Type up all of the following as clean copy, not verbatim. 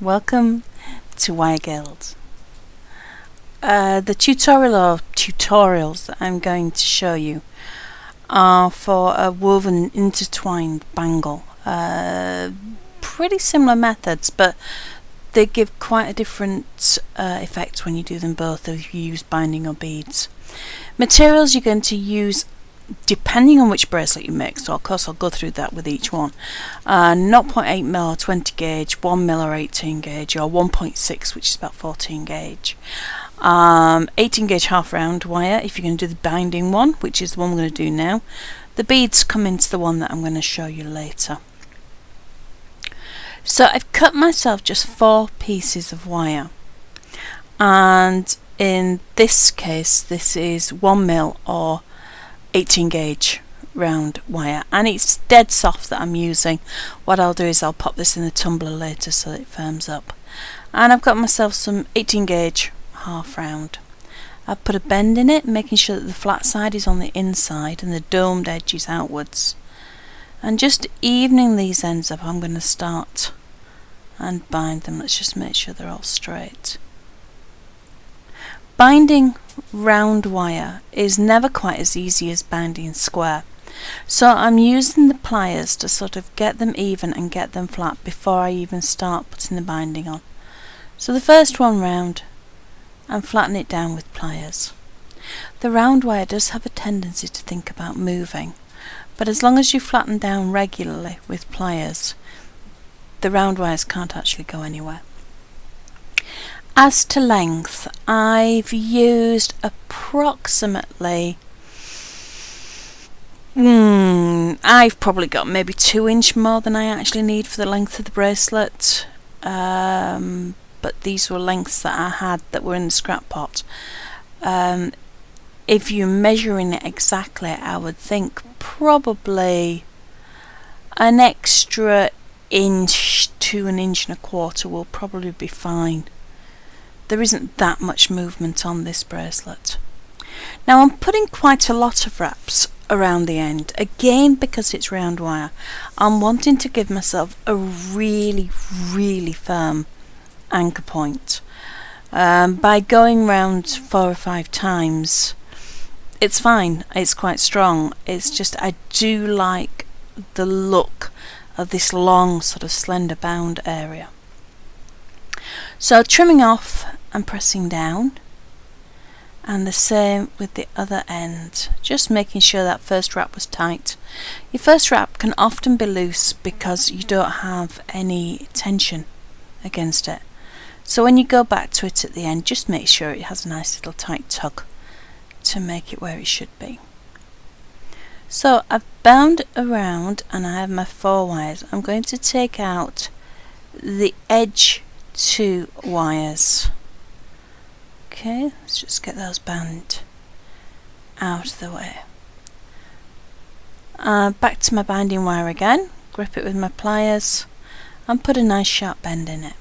welcome to Wire Guild. The tutorial or tutorials that I'm going to show you are for a woven intertwined bangle. Pretty similar methods, but they give quite a different effect when you do them both, if you use binding or beads. Materials you're going to use depending on which bracelet you make, so of course I'll go through that with each one. 0.8mm or 20 gauge, 1mm or 18 gauge, or 1.6, which is about 14 gauge. 18 gauge half round wire if you're going to do the binding one, which is the one we're going to do now. The beads come into the one that I'm going to show you later. So I've cut myself just 4 pieces of wire, and in this case this is 1mm or 18 gauge round wire, and it's dead soft that I'm using. What I'll do is I'll pop this in the tumbler later so that it firms up. And I've got myself some 18 gauge half round. I've put a bend in it, making sure that the flat side is on the inside and the domed edge is outwards. And just evening these ends up, I'm going to start and bind them. Let's just make sure they're all straight. Binding round wire is never quite as easy as binding square, so I'm using the pliers to sort of get them even and get them flat before I even start putting the binding on. So the first one round, and flatten it down with pliers. The round wire does have a tendency to think about moving, but as long as you flatten down regularly with pliers, the round wires can't actually go anywhere. As to length, I've used approximately, I've probably got maybe 2 inch more than I actually need for the length of the bracelet, but these were lengths that I had that were in the scrap pot. If you're measuring it exactly, I would think probably an extra inch to 1.25 inches will probably be fine. There isn't that much movement on this bracelet. Now I'm putting quite a lot of wraps around the end, again because it's round wire. I'm wanting to give myself a really firm anchor point. By going round 4 or 5 times, it's fine, it's quite strong. It's just I do like the look of this long sort of slender bound area. So trimming off and pressing down, and the same with the other end, just making sure that first wrap was tight. Your first wrap can often be loose because you don't have any tension against it, so when you go back to it at the end, just make sure it has a nice little tight tug to make it where it should be. So I've bound around and I have my 4 wires. I'm going to take out the edge 2 wires. Okay, let's just get those bound out of the way. Back to my binding wire again, grip it with my pliers and put a nice sharp bend in it.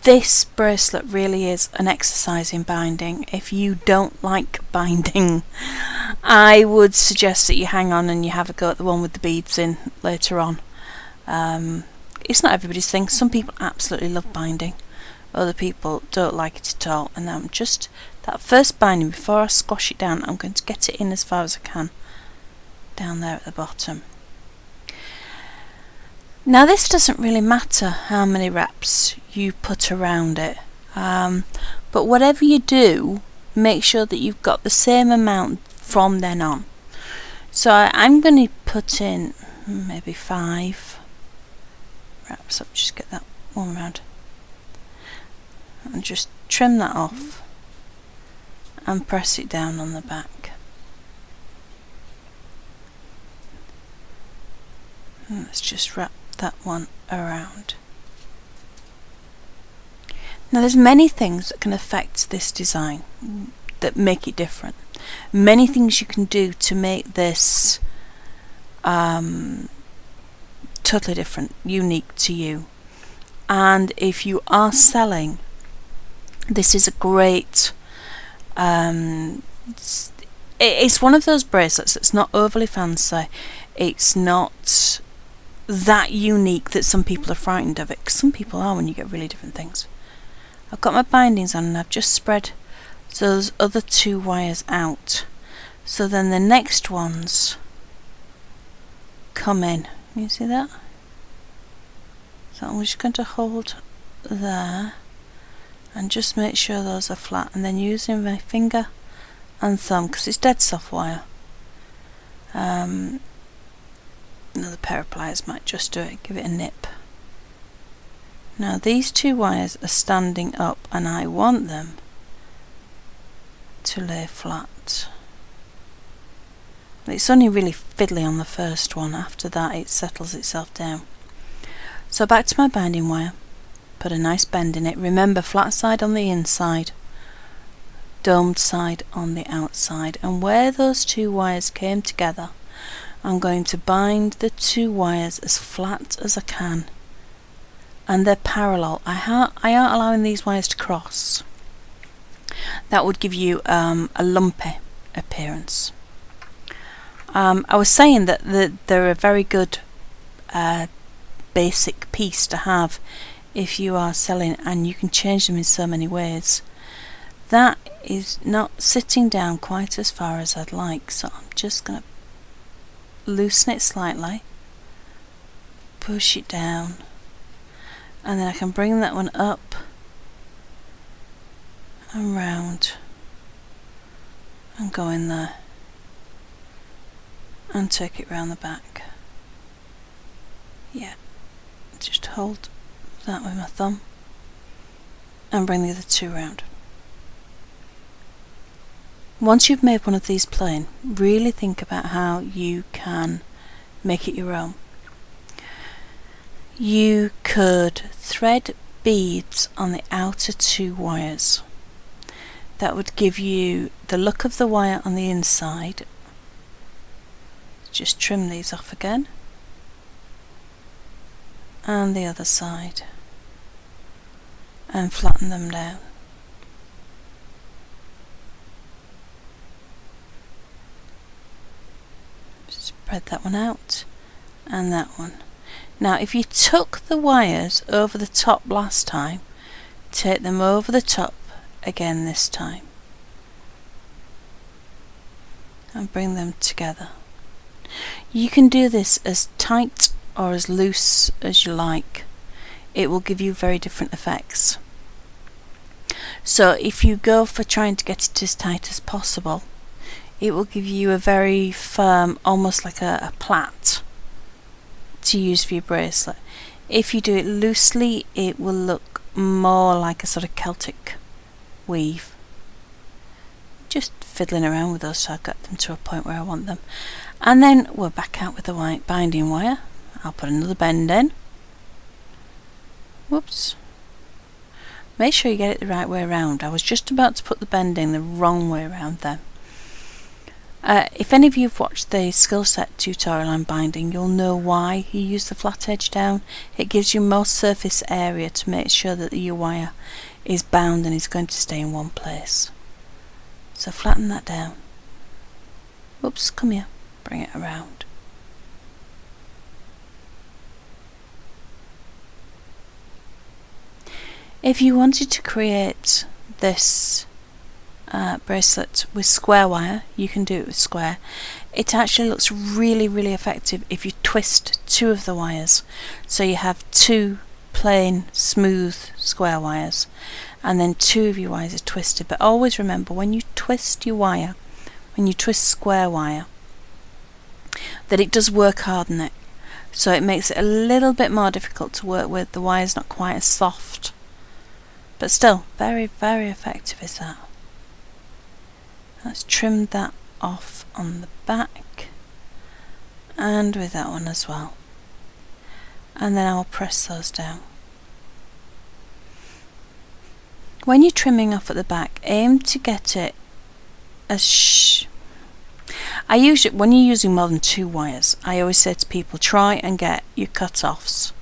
This bracelet really is an exercise in binding. If you don't like binding, I would suggest that you hang on and you have a go at the one with the beads in later on. It's not everybody's thing. Some people absolutely love binding, other people don't like it at all, and I'm just, that first binding, before I squash it down, I'm going to get it in as far as I can down there at the bottom. Now this doesn't really matter how many wraps you put around it, but whatever you do, make sure that you've got the same amount from then on. So I'm going to put in maybe 5 wraps up, just get that one round, and just trim that off and press it down on the back. And let's just wrap that one around. Now there's many things that can affect this design that make it different. Many things you can do to make this totally different, unique to you. And if you are selling, this is a great it's one of those bracelets that's not overly fancy, it's not that unique that some people are frightened of it, because some people are when you get really different things. I've got my bindings on and I've just spread those other 2 wires out, so then the next ones come in. You see that? So I'm just going to hold there and just make sure those are flat, and then using my finger and thumb, because it's dead soft wire, another pair of pliers might just do it, give it a nip. Now these 2 wires are standing up and I want them to lay flat. It's only really fiddly on the first one, after that it settles itself down. So back to my binding wire, put a nice bend in it. Remember, flat side on the inside, domed side on the outside, and where those 2 wires came together, I'm going to bind the 2 wires as flat as I can, and they're parallel. I aren't allowing these wires to cross. That would give you a lumpy appearance. I was saying that they're a very good basic piece to have if you are selling, and you can change them in so many ways. That is not sitting down quite as far as I'd like, so I'm just going to loosen it slightly, push it down, and then I can bring that one up and round and go in there and take it round the back. Yeah, just hold that with my thumb and bring the other 2 round. Once you've made one of these plain, really think about how you can make it your own. You could thread beads on the outer 2 wires. That would give you the look of the wire on the inside. Just trim these off again, and the other side, and flatten them down. Spread that one out and that one. Now if you took the wires over the top last time, take them over the top again this time and bring them together. You can do this as tight or as loose as you like. It will give you very different effects. So if you go for trying to get it as tight as possible, it will give you a very firm, almost like a plait to use for your bracelet. If you do it loosely, it will look more like a sort of Celtic weave. Just fiddling around with those so I get them to a point where I want them. And then we're back out with the white binding wire. I'll put another bend in. Whoops. Make sure you get it the right way around. I was just about to put the bending the wrong way around then. If any of you have watched the skill set tutorial on binding, you'll know why you use the flat edge down. It gives you more surface area to make sure that your wire is bound and is going to stay in one place. So flatten that down. Oops, come here. Bring it around. If you wanted to create this bracelet with square wire, you can do it with square. It actually looks really, really effective if you twist 2 of the wires. So you have 2 plain, smooth square wires, and then 2 of your wires are twisted. But always remember, when you twist your wire, when you twist square wire, that it does work hard on it. So it makes it a little bit more difficult to work with. The wire's not quite as soft, but still very, very effective is that. Let's trim that off on the back, and with that one as well, and then I'll press those down. When you're trimming off at the back, aim to get it as when you're using more than 2 wires, I always say to people, try and get your cut-offs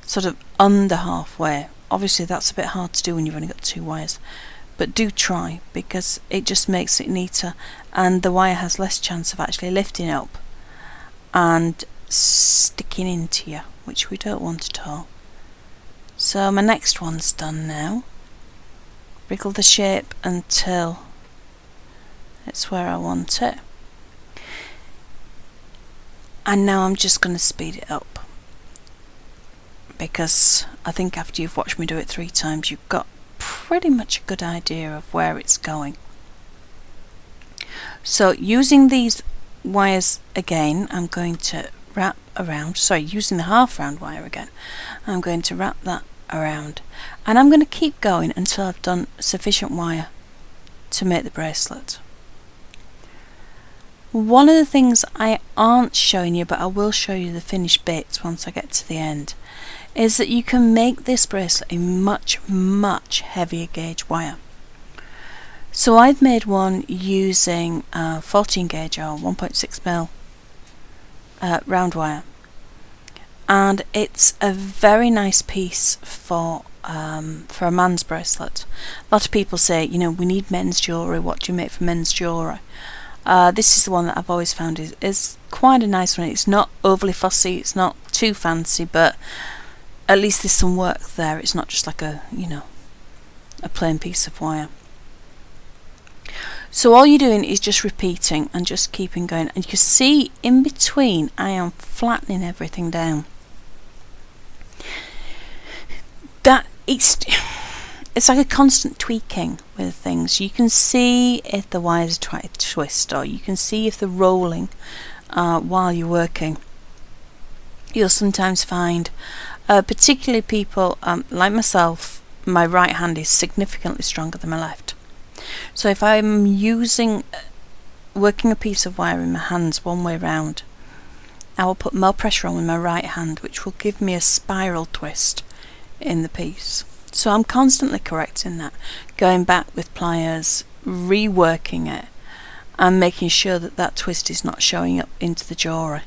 sort of under halfway. Obviously that's a bit hard to do when you've only got 2 wires, but do try, because it just makes it neater and the wire has less chance of actually lifting up and sticking into you, which we don't want at all. So my next one's done now. Wriggle the shape until it's where I want it. And now I'm just going to speed it up, because I think after you've watched me do it 3 times, you've got pretty much a good idea of where it's going. So using these wires again, I'm going to wrap around, using the half round wire again, I'm going to wrap that around, and I'm going to keep going until I've done sufficient wire to make the bracelet. One of the things I aren't showing you, but I will show you the finished bits once I get to the end, is that you can make this bracelet in much heavier gauge wire. So I've made one using 14 gauge or 1.6mm round wire, and it's a very nice piece for a man's bracelet. A lot of people say, you know, we need men's jewellery, what do you make for men's jewellery? This is the one that I've always found is quite a nice one. It's not overly fussy, it's not too fancy, but at least there's some work there. It's not just like a plain piece of wire. So all you're doing is just repeating and just keeping going, and you can see in between I am flattening everything down. It's like a constant tweaking with things. You can see if the wires are trying to twist, or you can see if they're rolling while you're working. You'll sometimes find, particularly people like myself, my right hand is significantly stronger than my left. So if I'm working a piece of wire in my hands one way round, I will put more pressure on with my right hand, which will give me a spiral twist in the piece. So I'm constantly correcting that, going back with pliers, reworking it, and making sure that that twist is not showing up into the jewellery.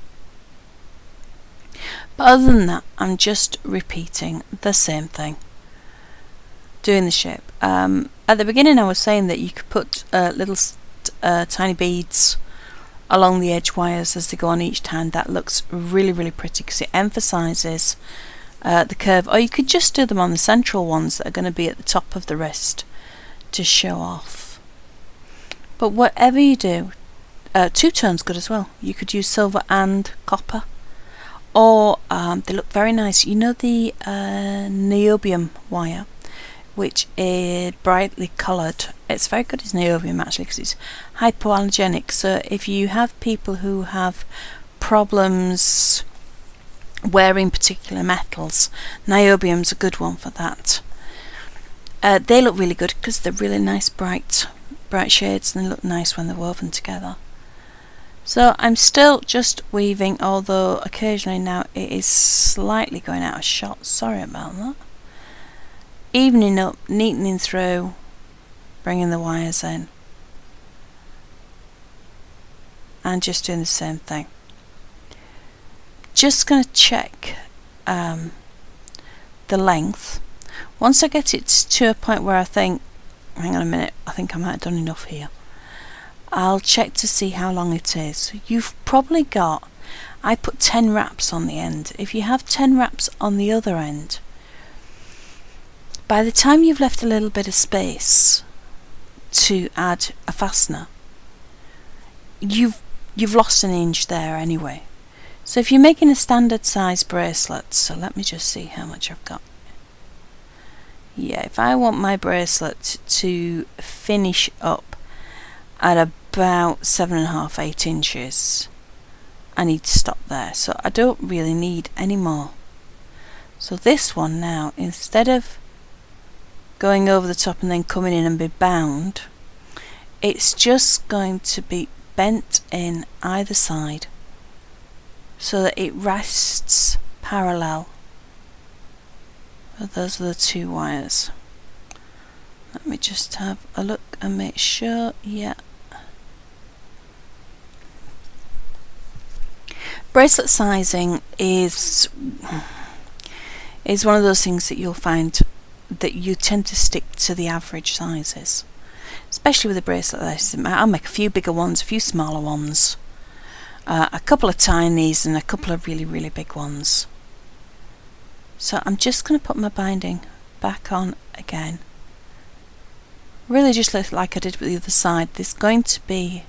But other than that, I'm just repeating the same thing, doing the shape. At the beginning I was saying that you could put little tiny beads along the edge wires as they go on each hand. That looks really pretty because it emphasises the curve, or you could just do them on the central ones that are going to be at the top of the wrist to show off. But whatever you do, two-tone's good as well. You could use silver and copper, or they look very nice. You know the niobium wire, which is brightly coloured. It's very good as niobium actually because it's hypoallergenic. So if you have people who have problems wearing particular metals, niobium's a good one for that. They look really good because they're really nice bright shades, and they look nice when they're woven together. So I'm still just weaving, although occasionally now it is slightly going out of shot. Sorry about that. Evening up, neatening through, bringing the wires in, and just doing the same thing. Just going to check the length. Once I get it to a point where I think, hang on a minute, I think I might have done enough here, I'll check to see how long it is. You've probably got, I put 10 wraps on the end. If you have 10 wraps on the other end, by the time you've left a little bit of space to add a fastener, you've lost an inch there anyway. So if you're making a standard size bracelet, so let me just see how much I've got. Yeah, if I want my bracelet to finish up at about 7.5, 8 inches, I need to stop there. So I don't really need any more. So this one now, instead of going over the top and then coming in and be bound, it's just going to be bent in either side so that it rests parallel. So those are the two wires. Let me just have a look and make sure. Yeah. Bracelet sizing is one of those things that you'll find that you tend to stick to the average sizes, especially with a bracelet like this. I'll make a few bigger ones, a few smaller ones, a couple of tinies and a couple of really big ones. So I'm just going to put my binding back on again. Really just like I did with the other side. There's going to be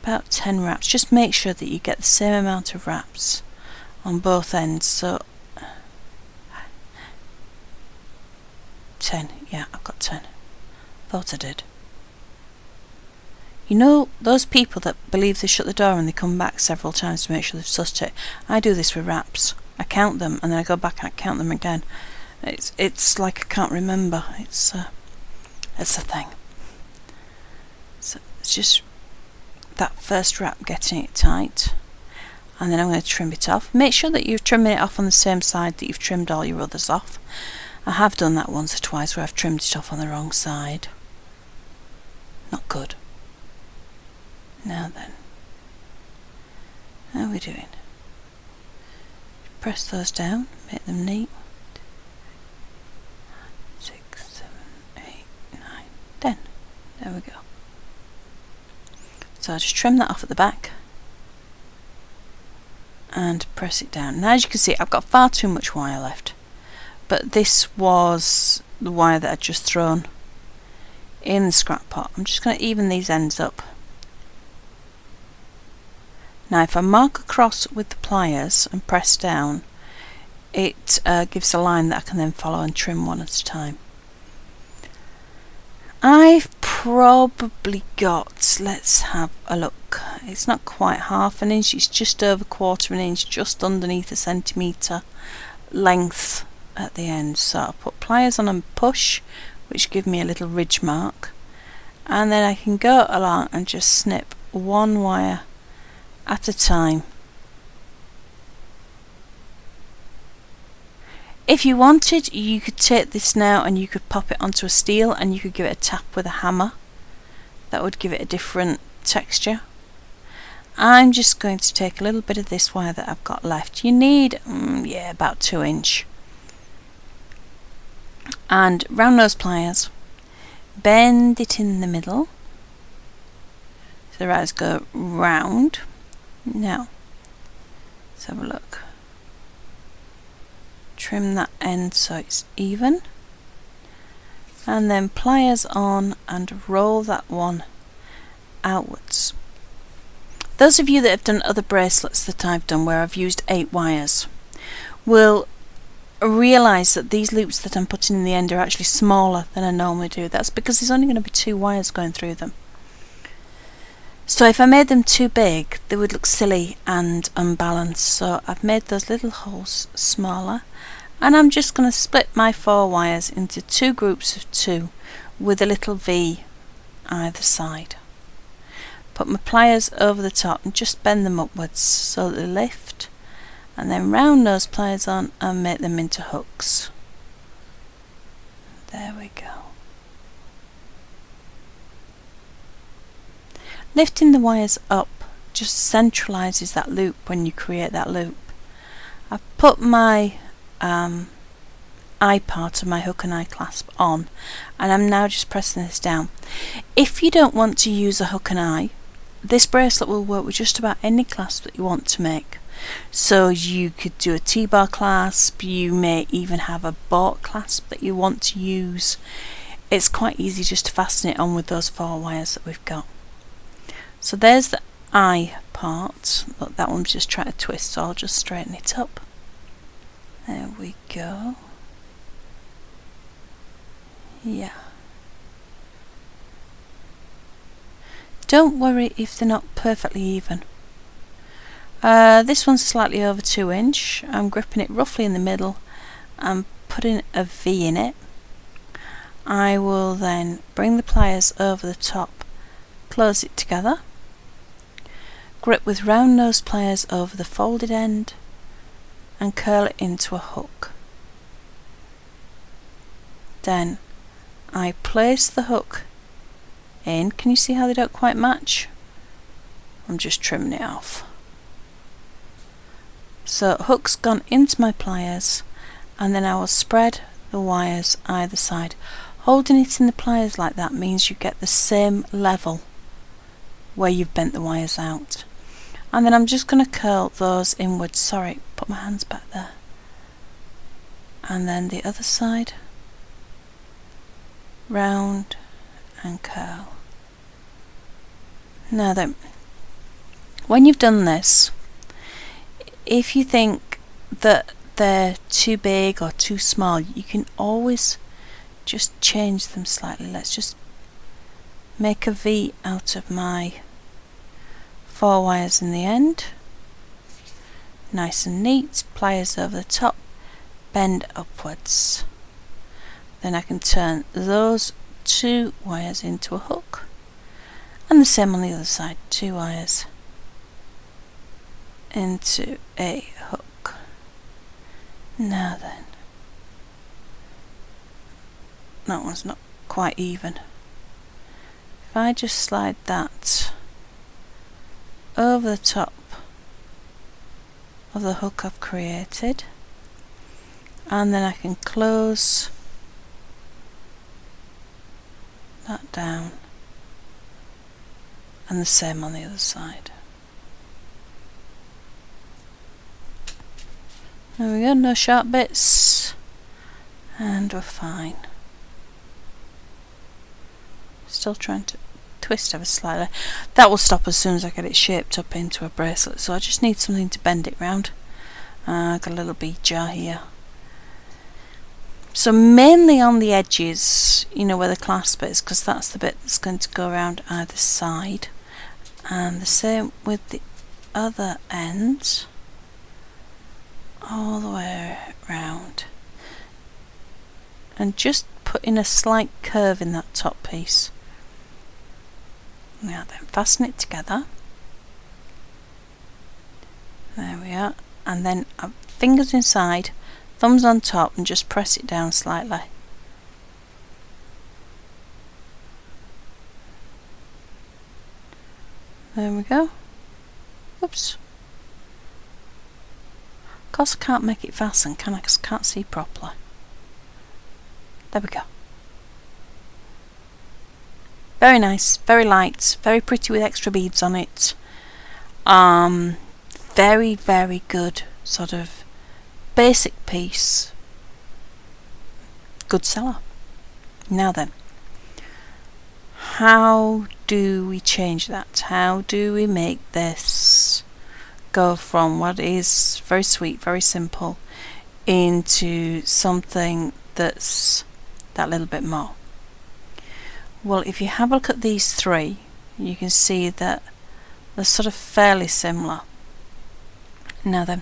about 10 wraps. Just make sure that you get the same amount of wraps on both ends. So 10, yeah, I've got 10. Thought I did. You know those people that believe they shut the door and they come back several times to make sure they've sussed it? I do this with wraps. I count them and then I go back and I count them again. It's like I can't remember. It's a thing. So it's just that first wrap, getting it tight, and then I'm going to trim it off. Make sure that you're trimming it off on the same side that you've trimmed all your others off. I have done that once or twice where I've trimmed it off on the wrong side. Not good. Now then, how are we doing? Press those down, make them neat. 6, 7, 8, 9, 10. There we go. So I just trim that off at the back and press it down. Now as you can see, I've got far too much wire left, but this was the wire that I'd just thrown in the scrap pot. I'm just going to even these ends up. Now if I mark across with the pliers and press down, it gives a line that I can then follow and trim one at a time. I've probably got, let's have a look, it's not quite half an inch, it's just over 1/4 inch, just underneath a centimetre length at the end. So I'll put pliers on and push, which give me a little ridge mark, and then I can go along and just snip one wire at a time. If you wanted, you could take this now and you could pop it onto a steel and you could give it a tap with a hammer. That would give it a different texture. I'm just going to take a little bit of this wire that I've got left. You need, yeah, about 2 inch. And round nose pliers, bend it in the middle so the rays go round. Now, let's have a look. Trim that end so it's even, and then pliers on and roll that one outwards. Those of you that have done other bracelets that I've done where I've used 8 wires will realise that these loops that I'm putting in the end are actually smaller than I normally do. That's because there's only going to be 2 wires going through them. So if I made them too big, they would look silly and unbalanced. So I've made those little holes smaller, and I'm just going to split my 4 wires into 2 groups of 2 with a little V either side. Put my pliers over the top and just bend them upwards so that they lift, and then round those pliers on and make them into hooks. There we go. Lifting the wires up just centralises that loop when you create that loop. I've put my eye part of my hook and eye clasp on, and I'm now just pressing this down. If you don't want to use a hook and eye, this bracelet will work with just about any clasp that you want to make. So you could do a T-bar clasp, you may even have a boat clasp that you want to use. It's quite easy just to fasten it on with those 4 wires that we've got. So there's the eye part. Look, that one's just trying to twist, so I'll just straighten it up. There we go. Yeah. Don't worry if they're not perfectly even. This one's slightly over 2 inch. I'm gripping it roughly in the middle and putting a V in it. I will then bring the pliers over the top, close it together, grip with round nose pliers over the folded end and curl it into a hook. Then I place the hook in. Can you see how they don't quite match? I'm just trimming it off. So hook's gone into my pliers, and then I will spread the wires either side. Holding it in the pliers like that means you get the same level where you've bent the wires out. And then I'm just going to curl those inwards. Sorry, put my hands back there. And then the other side, round and curl. Now then, when you've done this, if you think that they're too big or too small, you can always just change them slightly. Let's just make a V out of my 4 wires in the end. Nice and neat. Pliers over the top, bend upwards. Then I can turn those 2 wires into a hook, and the same on the other side, 2 wires into a hook. Now then, that one's not quite even. If I just slide that over the top of the hook I've created, and then I can close that down, and the same on the other side. There we go, no sharp bits, and we're fine. Still trying to twist ever slightly. That will stop as soon as I get it shaped up into a bracelet, so I just need something to bend it round. I've got a little bead jar here. So mainly on the edges, you know, where the clasp is, because that's the bit that's going to go around either side. And the same with the other end, all the way around. And just put in a slight curve in that top piece. Now then, fasten it together. There we are. And then fingers inside, thumbs on top, and just press it down slightly. There we go. Oops. Of course I can't make it fasten, can I? Because I can't see properly. There we go. Very nice, very light, very pretty with extra beads on it. Very, very good sort of basic piece. Good seller. Now then, how do we change that? How do we make this go from what is very sweet, very simple, into something that's that little bit more? Well, if you have a look at these 3, you can see that they're sort of fairly similar. Now then,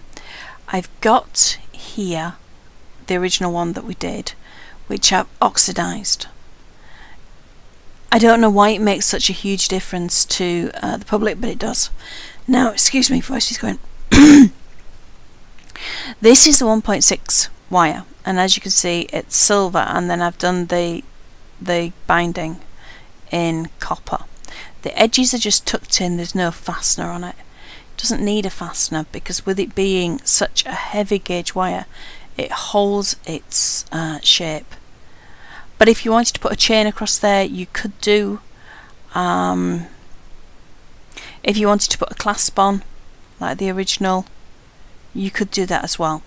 I've got here the original one that we did, which I've oxidized. I don't know why it makes such a huge difference to the public, but it does. Now, excuse me, voice is going. This is the 1.6 wire, and as you can see, it's silver, and then I've done the binding in copper. The edges are just tucked in, there's no fastener on it. It doesn't need a fastener because with it being such a heavy gauge wire, it holds its shape. But if you wanted to put a chain across there, you could do. If you wanted to put a clasp on, like the original, you could do that as well.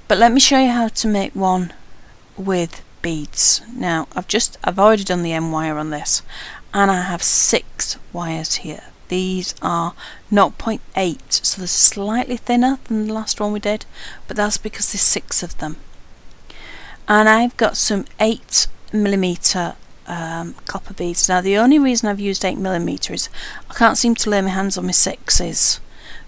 But let me show you how to make one with beads. Now I've already done the M wire on this, and I have 6 wires here. These are 0.8, so they're slightly thinner than the last one we did, but that's because there's 6 of them. And I've got some 8mm copper beads. Now the only reason I've used 8mm is I can't seem to lay my hands on my 6s,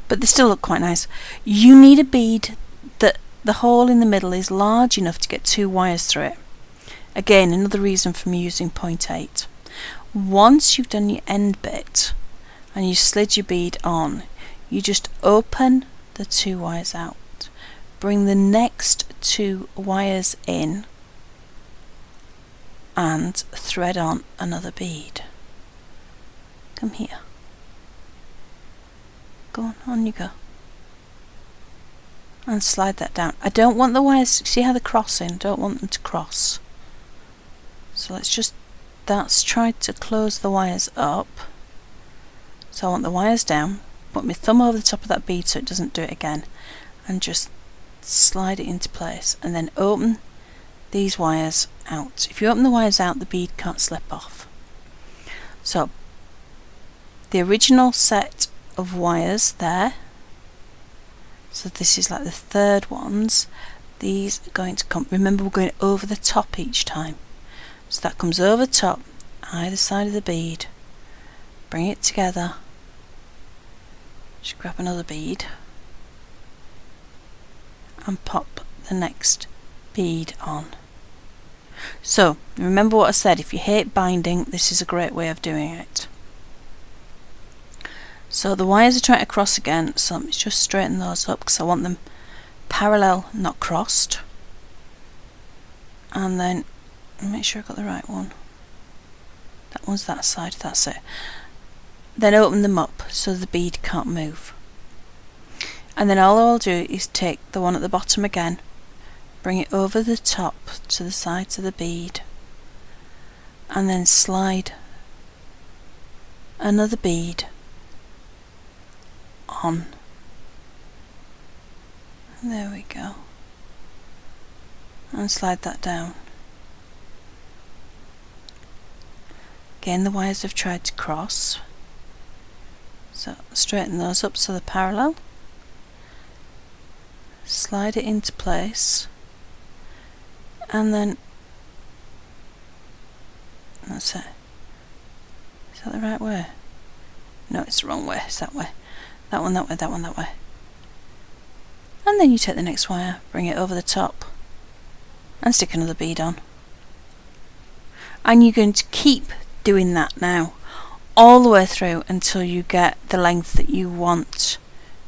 but they still look quite nice. You need a bead that the hole in the middle is large enough to get 2 wires through it. Again, another reason for me using 0.8. Once you've done your end bit and you slid your bead on, you just open the 2 wires out, bring the next 2 wires in, and thread on another bead. Come here. Go on you go. And slide that down. I don't want the wires, see how they're crossing? Don't want them to cross. So let's just that's tried to close the wires up. So I want the wires down, put my thumb over the top of that bead so it doesn't do it again, and just slide it into place, and then open these wires out. If you open the wires out, the bead can't slip off. So the original set of wires there, so this is like the third ones, these are going to come, remember we're going over the top each time, so that comes over the top, either side of the bead, bring it together, just grab another bead and pop the next bead on. So remember what I said, if you hate binding, this is a great way of doing it. So the wires are trying to cross again, so let me just straighten those up because I want them parallel, not crossed. And then make sure I got the right one. That one's that side, that's it. Then open them up so the bead can't move. And then all I'll do is take the one at the bottom again, bring it over the top to the sides of the bead, and then slide another bead on. There we go. And slide that down. Again, the wires have tried to cross, so straighten those up so they're parallel. Slide it into place, and then that's it. Is that the right way? No, it's the wrong way. It's that way. That one, that way, that one, that way. And then you take the next wire, bring it over the top, and stick another bead on. And you're going to keep doing that now all the way through until you get the length that you want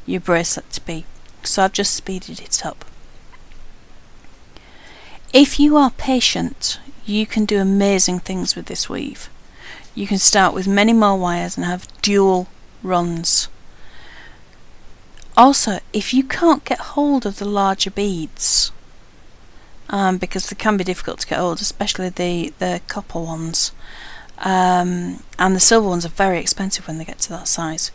your bracelet to be. So I've just speeded it up. If you are patient, you can do amazing things with this weave. You can start with many more wires and have dual runs. Also, if you can't get hold of the larger beads, because they can be difficult to get hold, especially the copper ones, and the silver ones are very expensive when they get to that size,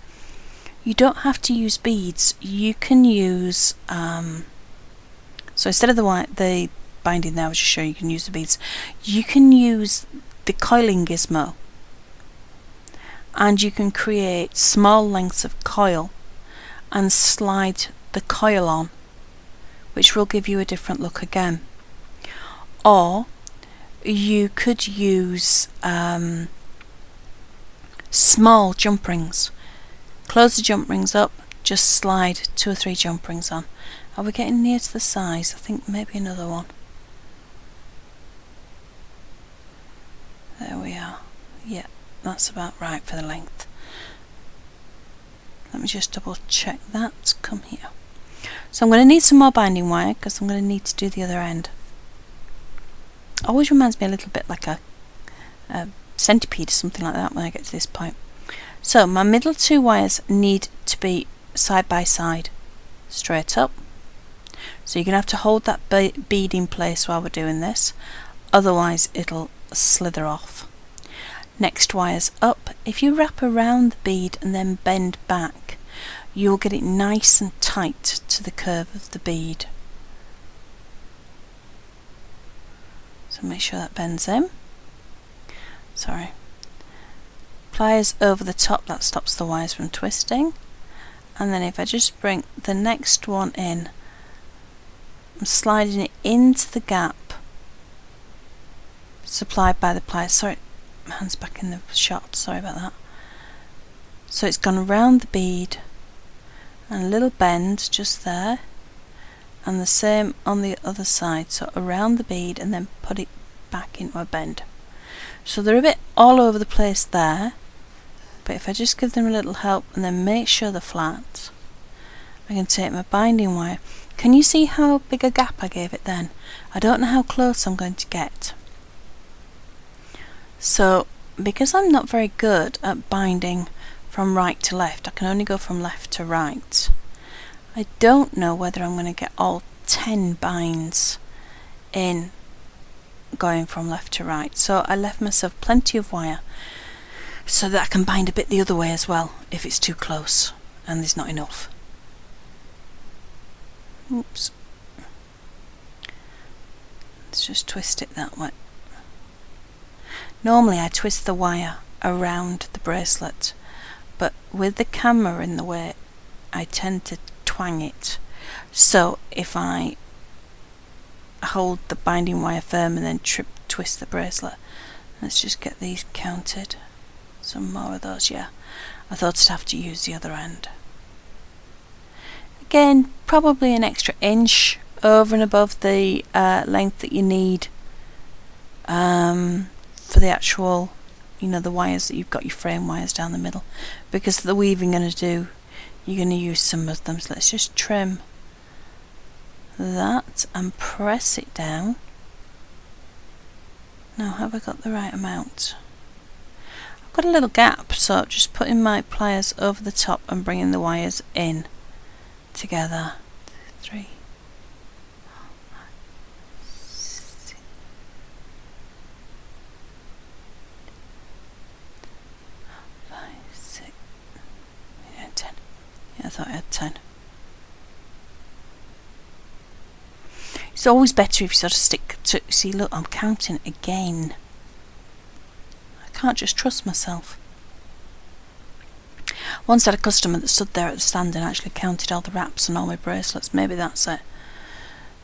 you don't have to use beads. You can use so instead of the binding there I was just showing you can use the beads, you can use the coiling gizmo, and you can create small lengths of coil and slide the coil on, which will give you a different look again. Or you could use small jump rings. Close the jump rings up, just slide 2 or 3 jump rings on. Are we getting near to the size? I think maybe another one. There we are. Yeah, that's about right for the length. Let me just double check that. Come here. So I'm going to need some more binding wire because I'm going to need to do the other end. Always reminds me a little bit like a centipede or something like that when I get to this point. So my middle 2 wires need to be side by side, straight up. So you're going to have to hold that bead in place while we're doing this, otherwise it'll slither off. Next wires up. If you wrap around the bead and then bend back, you'll get it nice and tight to the curve of the bead. So make sure that bends in. Sorry. Pliers over the top, that stops the wires from twisting. And then if I just bring the next one in, I'm sliding it into the gap supplied by the pliers. Sorry, my hand's back in the shot, sorry about that. So it's gone around the bead and a little bend just there, and the same on the other side, so around the bead and then put it back into a bend. So they're a bit all over the place there, but if I just give them a little help and then make sure they're flat, I can take my binding wire. Can you see how big a gap I gave it then? I don't know how close I'm going to get. So because I'm not very good at binding from right to left, I can only go from left to right. I don't know whether I'm going to get all 10 binds in going from left to right, so I left myself plenty of wire so that I can bind a bit the other way as well if it's too close and there's not enough. Oops. Let's just twist it that way. Normally I twist the wire around the bracelet, but with the camera in the way I tend to twang it. So if I hold the binding wire firm and then twist the bracelet. Let's just get these counted. Some more of those, yeah. I thought I'd have to use the other end. Again, probably an extra inch over and above the length that you need for the actual, you know, the wires that you've got your frame wires down the middle. Because the weaving you're going to do, you're going to use some of them. So let's just trim that and press it down. Now, have I got the right amount? I've got a little gap, so just putting my pliers over the top and bringing the wires in together. 3, 6, 5, 6, 10. Yeah, I thought I had 10. It's always better if you sort of stick to, see, look, I'm counting again. I can't just trust myself. Once I had a customer that stood there at the stand and actually counted all the wraps on all my bracelets. Maybe that's it.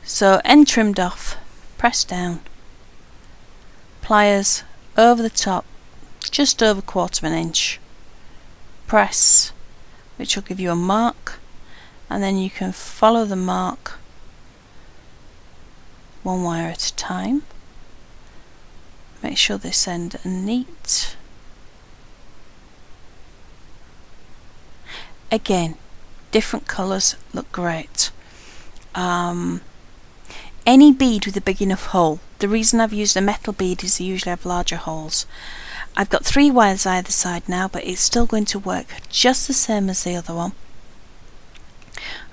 So, end trimmed off, press down, pliers over the top, just over 1/4 of an inch, press, which will give you a mark, and then you can follow the mark one wire at a time. Make sure this end are neat. Again, different colours look great. Any bead with a big enough hole. The reason I've used a metal bead is they usually have larger holes. I've got 3 wires either side now, but it's still going to work just the same as the other one.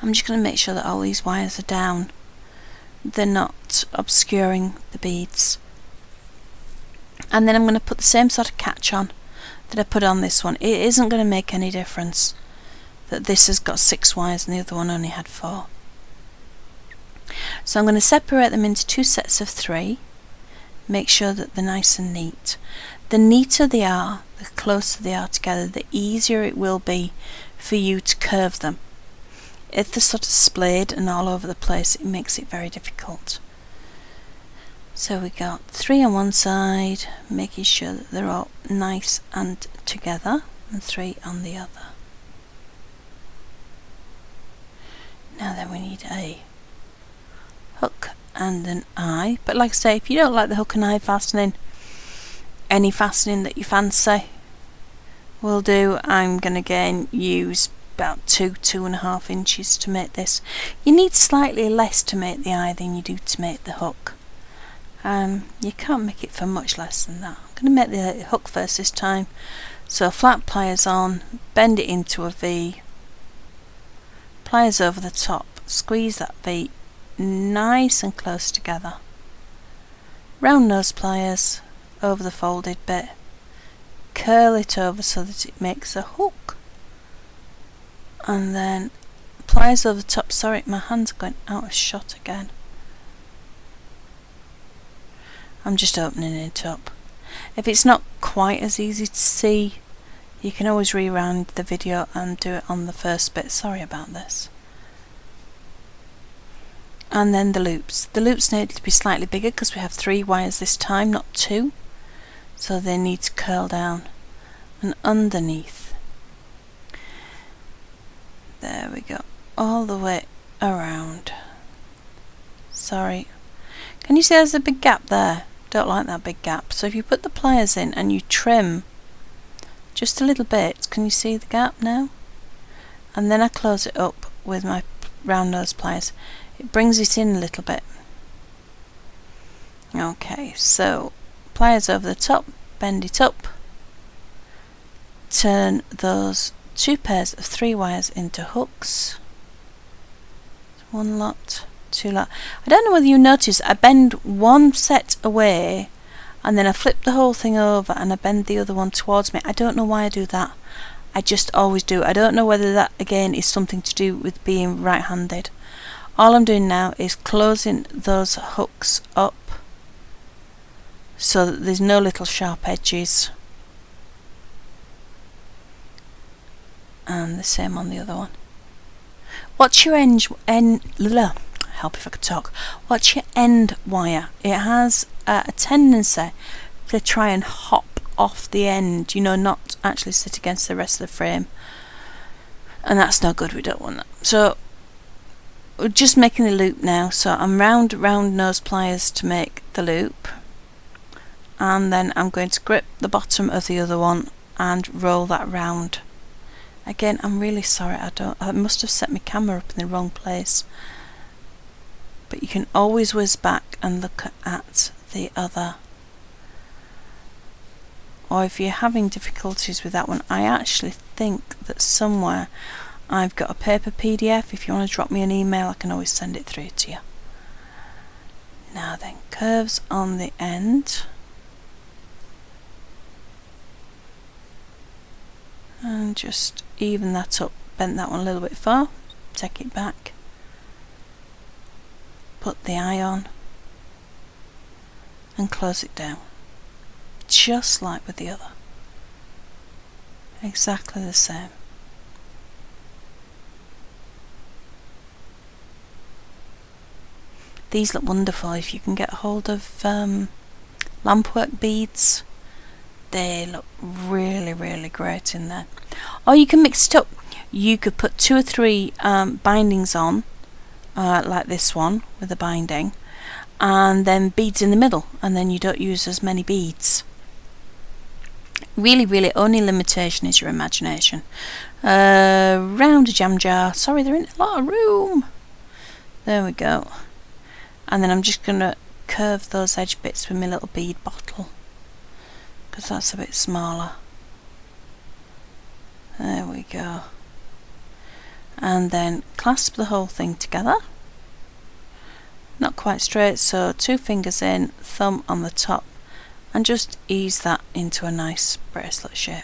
I'm just going to make sure that all these wires are down. They're not obscuring the beads. And then I'm going to put the same sort of catch on that I put on this one. It isn't going to make any difference that this has got 6 wires and the other one only had 4. So I'm going to separate them into 2 sets of 3. Make sure that they're nice and neat. The neater they are, the closer they are together, the easier it will be for you to curve them. If they're sort of splayed and all over the place, it makes it very difficult. So we got 3 on one side, making sure that they're all nice and together, and 3 on the other. Now then we need a hook and an eye, but like I say, if you don't like the hook and eye fastening, any fastening that you fancy will do. I'm going to again use about 2.5 inches to make this. You need slightly less to make the eye than you do to make the hook. You can't make it for much less than that. I'm going to make the hook first this time. So flat pliers on, bend it into a V, pliers over the top, squeeze that V nice and close together. Round nose pliers over the folded bit, curl it over so that it makes a hook, and then pliers over the top. Sorry, my hands are going out of shot again. I'm just opening it up. If it's not quite as easy to see, you can always rewind the video and do it on the first bit. Sorry about this. And then the loops. The loops need to be slightly bigger because we have 3 wires this time, not 2. So they need to curl down and underneath. There we go. All the way around. Sorry. Can you see there's a big gap there? Don't like that big gap. So if you put the pliers in and you trim just a little bit, can you see the gap now? And then I close it up with my round nose pliers. It brings it in a little bit. Okay, so pliers over the top, bend it up, turn those 2 pairs of 3 wires into hooks. 1 lot, too low. I don't know whether you notice I bend one set away and then I flip the whole thing over and I bend the other one towards me. I don't know why I do that. I just always do. I don't know whether that again is something to do with being right-handed. All I'm doing now is closing those hooks up so that there's no little sharp edges, and the same on the other one. What's your help if I could talk. What's your end wire? It has a tendency to try and hop off the end, you know, not actually sit against the rest of the frame, and that's no good. We don't want that. So we're just making the loop now, so I'm round nose pliers to make the loop, and then I'm going to grip the bottom of the other one and roll that round. Again, I'm really sorry, I must have set my camera up in the wrong place, but you can always whiz back and look at the other. Or if you're having difficulties with that one, I actually think that somewhere I've got a paper PDF. If you want to drop me an email, I can always send it through to you. Now then, curves on the end. And just even that up, bend that one a little bit far, take it back, put the eye on and close it down, just like with the other, exactly the same. These look wonderful if you can get hold of lampwork beads. They look really, really great in there. Or you can mix it up. You could put 2 or 3 bindings on, like this one with a binding, and then beads in the middle, and then you don't use as many beads. Really, really, only limitation is your imagination. Round a jam jar. Sorry, there isn't a lot of room. There we go. And then I'm just going to curve those edge bits with my little bead bottle, because that's a bit smaller. There we go. And then clasp the whole thing together. Not quite straight, so 2 fingers in, thumb on the top, and just ease that into a nice bracelet shape.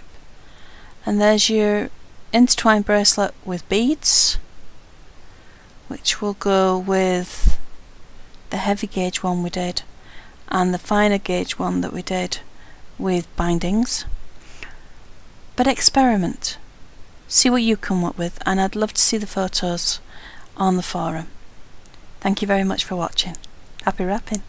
And there's your intertwined bracelet with beads, which will go with the heavy gauge one we did and the finer gauge one that we did with bindings. But experiment, see what you come up with, and I'd love to see the photos on the forum. Thank you very much for watching. Happy wrapping.